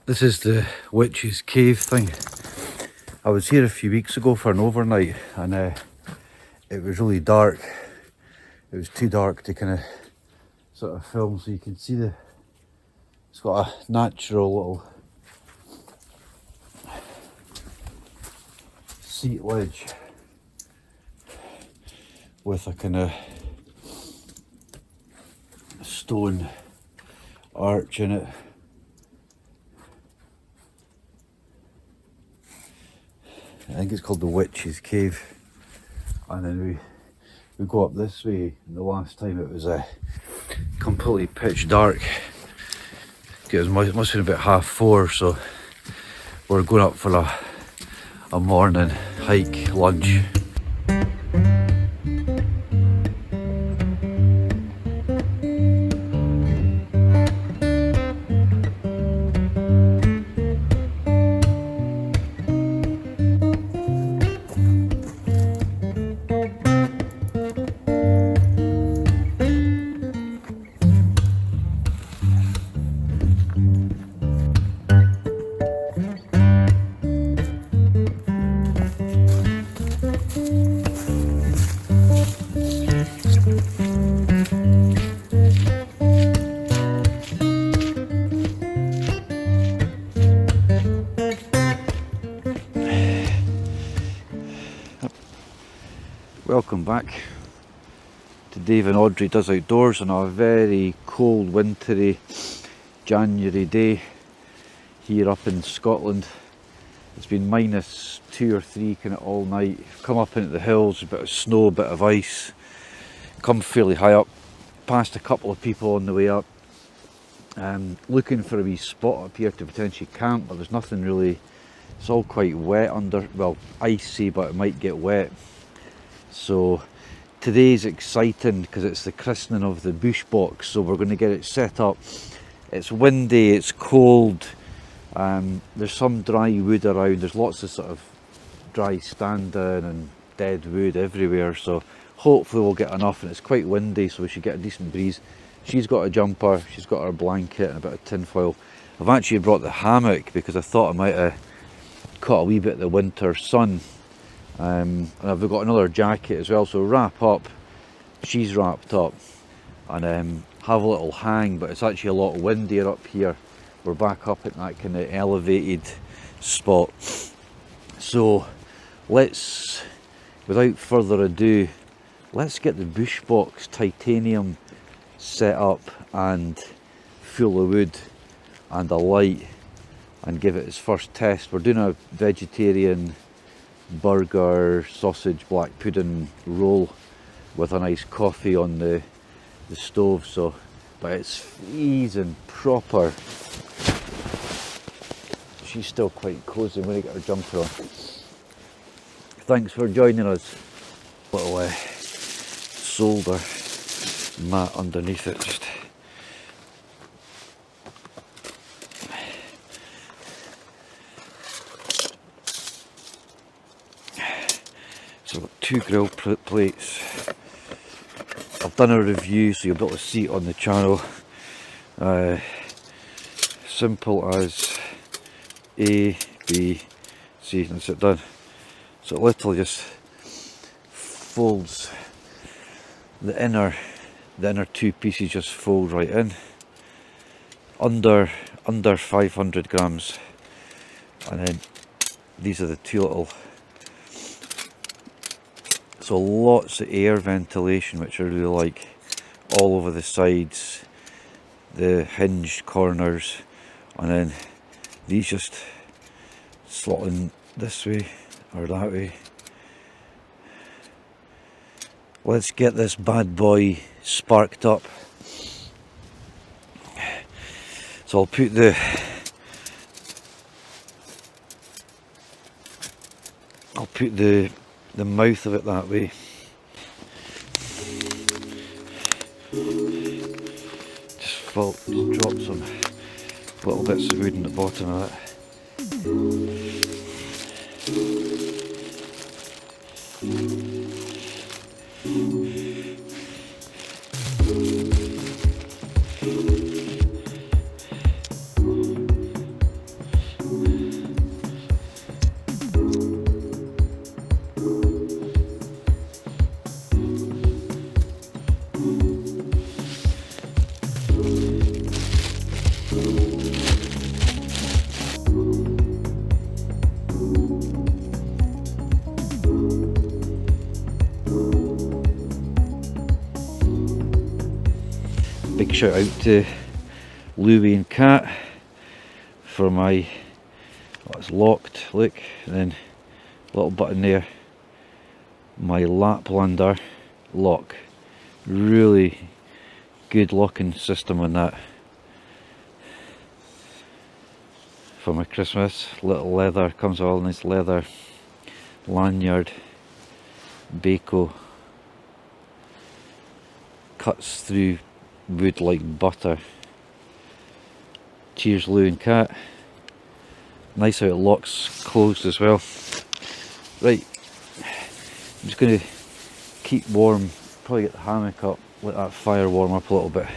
This is the witch's cave thing. I was here a few weeks ago for an overnight, and it was really dark. It was too dark to kind of sort of film, so you can see it's got a natural little seat ledge with a kind of stone arch in it. I think it's called the Witch's Cave, and then we go up this way, and the last time it was completely pitch dark. It must have been about 4:30, so we're going up for a morning hike, lunch. Welcome back to Dave and Audrey Does Outdoors on a very cold, wintry January day here up in Scotland. It's been -2 or 3 kind of all night. Come up into the hills, a bit of snow, a bit of ice. Come fairly high up, passed a couple of people on the way up. Looking for a wee spot up here to potentially camp, but there's nothing really. It's all quite wet under, well, icy, but it might get wet. So today's exciting because it's the christening of the Bushbox, so we're going to get it set up. It's windy, it's cold, there's some dry wood around, there's lots of sort of dry standing and dead wood everywhere, so hopefully we'll get enough, and it's quite windy, so we should get a decent breeze. She's got a jumper, she's got her blanket and a bit of tin foil. I've actually brought the hammock because I thought I might have caught a wee bit of the winter sun. And I've got another jacket as well, so wrap up. She's wrapped up, and have a little hang, but it's actually a lot windier up here. We're back up at that kind of elevated spot. So let's, without further ado, let's get the Bushbox titanium set up and full of wood and a light and give it its first test. We're doing a vegetarian burger, sausage, black pudding roll with a nice coffee on the stove, so, but it's freezing proper. She's still quite close. I'm going to get her jumper on. Thanks for joining us. Little solder mat underneath it, just so I've got 2 grill plates. I've done a review, so you'll be able to see it on the channel. Simple as A, B, C, and that's it done. So it literally just folds the inner 2 pieces, just fold right in, under 500 grams, and then these are the 2 little. So lots of air ventilation, which I really like, all over the sides, the hinged corners, and then these just slot in this way or that way. Let's get this bad boy sparked up. So I'll put the mouth of it that way. Just drop some Little bits of wood in the bottom of that. Big shout out to Louie and Kat for my, oh, it's locked, look, and then little button there, my Laplander lock. Really good locking system on that. For my Christmas, little leather, comes with all nice leather lanyard, Baco, cuts through wood like butter. Cheers Lou and Kat. Nice how it locks closed as well. Right, I'm just going to keep warm, probably get the hammock up, let that fire warm up a little bit.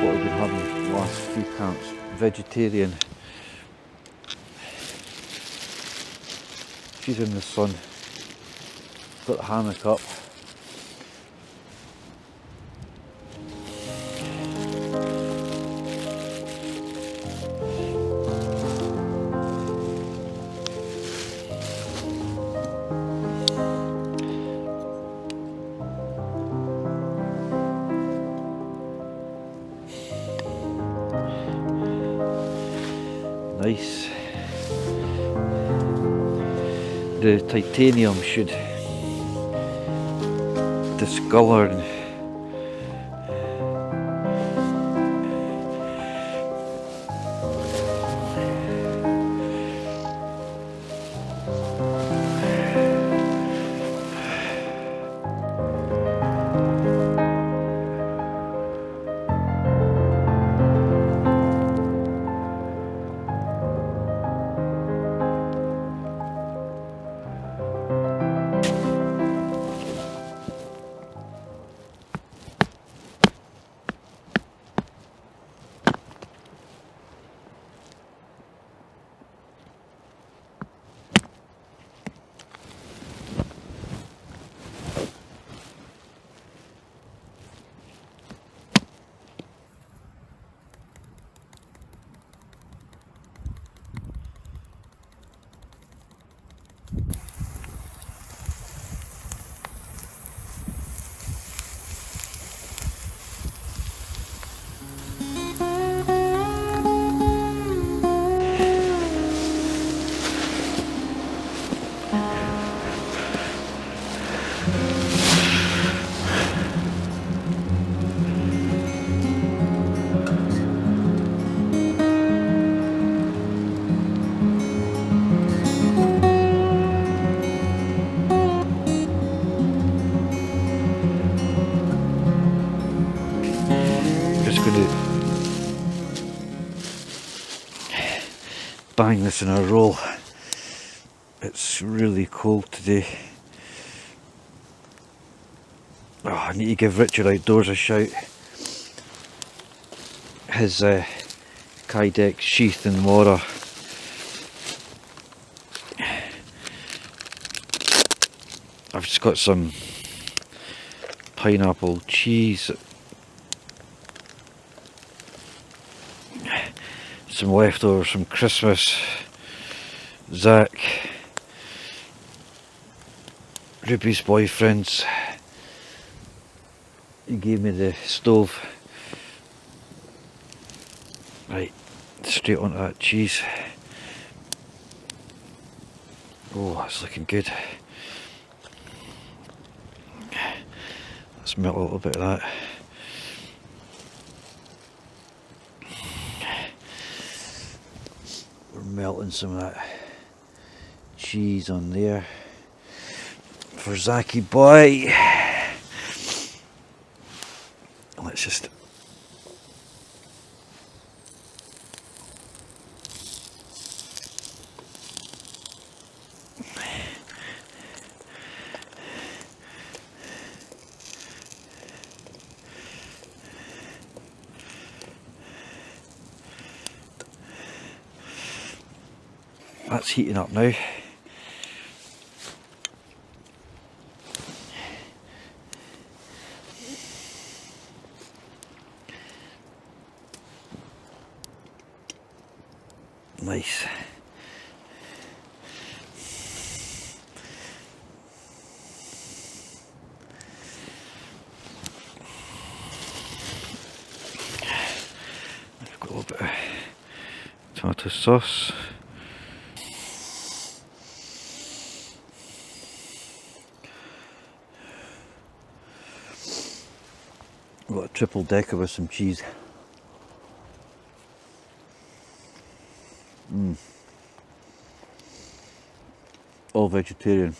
What we've been having the last few camps, vegetarian. She's in the sun, got the hammock up. Nice. The titanium should discolour and bang this in a roll. It's really cold today. Oh, I need to give Richard Outdoors a shout. His Kydex sheath in water. I've just got some pineapple cheese, some leftovers from Christmas. Zach, Ruby's boyfriend's, he gave me the stove. Right, straight onto that cheese. Oh, that's looking good. Let's melt a little bit of that. melting some of that cheese on there for Zaki boy. Let's just that's heating up now. Nice. I've got a little bit of tomato sauce. I've got a triple decker with some cheese. All vegetarian.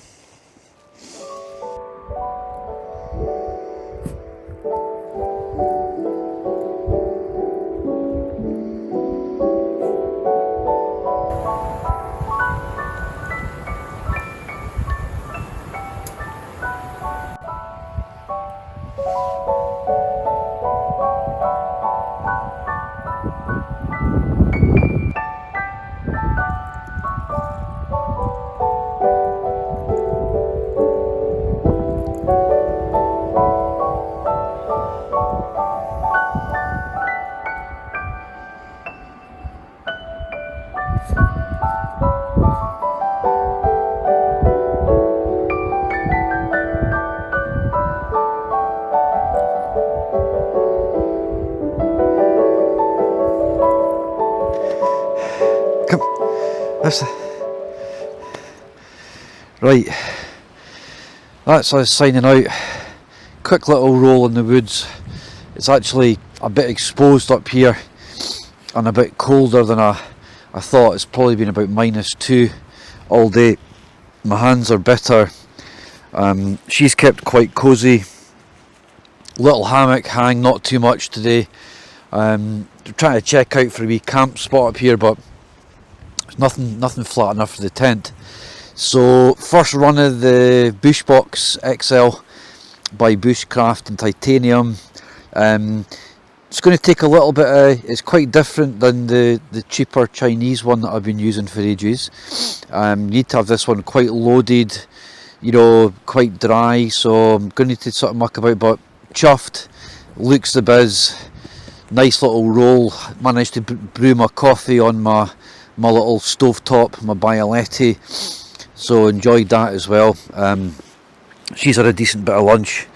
Right, that's us signing out. Quick little roll in the woods. It's actually a bit exposed up here and a bit colder than I thought. It's probably been about -2 all day. My hands are bitter. She's kept quite cosy. Little hammock hang, not too much today. Trying to check out for a wee camp spot up here, but there's nothing flat enough for the tent. So first run of the Bushbox XL by Bushcraft in titanium. It's going to take a little bit of, it's quite different than the cheaper Chinese one that I've been using for ages. You need to have this one quite loaded, you know, quite dry, so I'm going to need to sort of muck about, but chuffed, looks the biz. Nice little roll. Managed to brew my coffee on my little stovetop, my Bialetti, so enjoyed that as well. She's had a decent bit of lunch.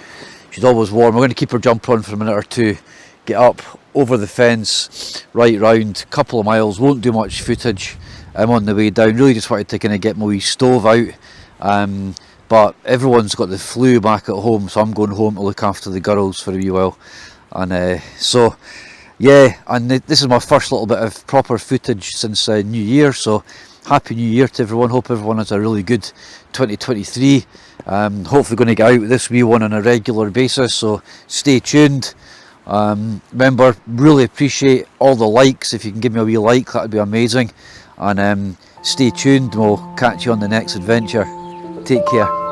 She's always warm. I'm going to keep her jumper on for a minute or two, get up over the fence, right round, couple of miles, won't do much footage. I'm on the way down. Really just wanted to kind of get my wee stove out, but everyone's got the flu back at home, so I'm going home to look after the girls for a wee while. And so yeah, and this is my first little bit of proper footage since New Year, so Happy New Year to everyone. Hope everyone has a really good 2023. Hopefully going to get out this wee one on a regular basis, so stay tuned. Remember, really appreciate all the likes. If you can give me a wee like, that would be amazing. And stay tuned, and we'll catch you on the next adventure. Take care.